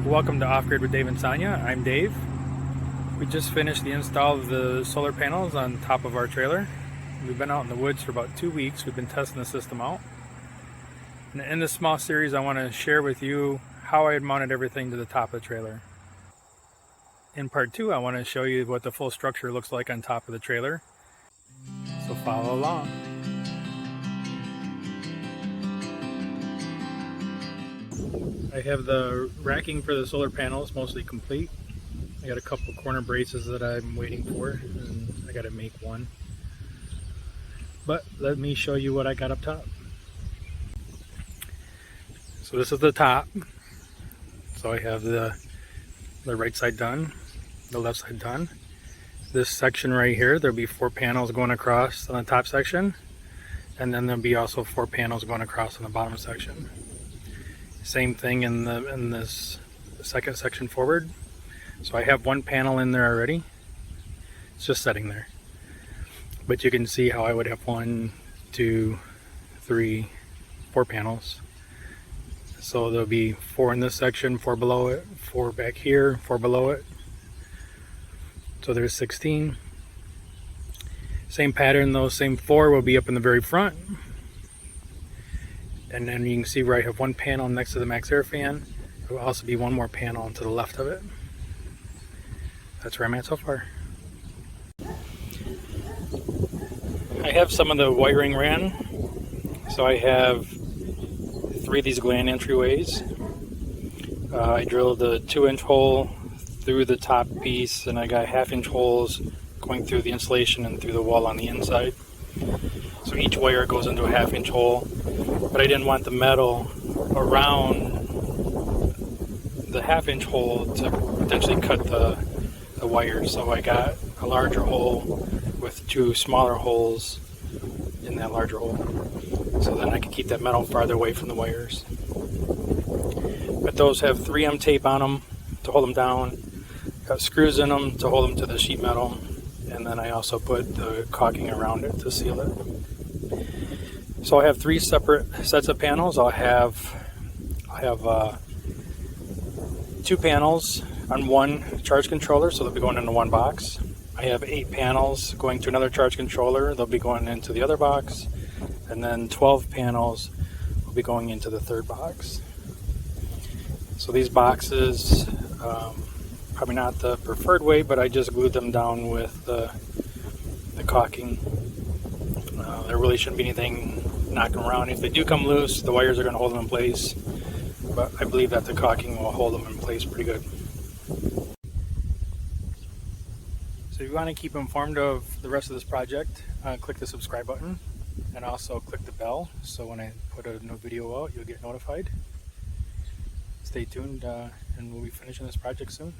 Welcome to Off Grid with Dave and Sonya. I'm Dave. We just finished the install of the solar panels on top of our trailer. We've been out in the woods for about 2 weeks. We've been testing the system out. And in this small series, I want to share with you how I had mounted everything to the top of the trailer. In part 2, I want to show you what the full structure looks like on top of the trailer. So follow along. I have the racking for the solar panels mostly complete. I got a couple corner braces that I'm waiting for, and I got to make one. But let me show you what I got up top. So this is the top. So I have the right side done, the left side done. This section right here, there'll be 4 panels going across on the top section, and then there'll be also 4 panels going across on the bottom section. Same thing in this second section forward. So I have 1 panel in there already. It's just sitting there. But you can see how I would have 1, 2, 3, 4 panels. So there'll be 4 in this section, 4 below it, 4 back here, 4 below it. So there's 16. Same pattern, those same 4 will be up in the very front. And then you can see where I have 1 panel next to the max air fan. There will also be 1 more panel to the left of it. That's where I'm at so far. I have some of the wiring ran. So I have 3 of these gland entryways. I drilled a 2-inch hole through the top piece, and I got 1/2-inch holes going through the insulation and through the wall on the inside. So each wire goes into a 1/2-inch hole, but I didn't want the metal around the 1/2-inch hole to potentially cut the wire. So I got a larger hole with 2 smaller holes in that larger hole. So then I could keep that metal farther away from the wires. But those have 3M tape on them to hold them down. Got screws in them to hold them to the sheet metal. And then I also put the caulking around it to seal it. So I have 3 separate sets of panels. I have 2 panels on 1 charge controller, so they'll be going into 1 box. I have 8 panels going to another charge controller. They'll be going into the other box. And then 12 panels will be going into the 3rd box. So these boxes, probably not the preferred way, but I just glued them down with the caulking. There really shouldn't be anything knocking around. If they do come loose, the wires are going to hold them in place, but I believe that the caulking will hold them in place pretty good. So if you want to keep informed of the rest of this project, click the subscribe button and also click the bell, so when I put a new video out, you'll get notified. Stay tuned, and we'll be finishing this project soon.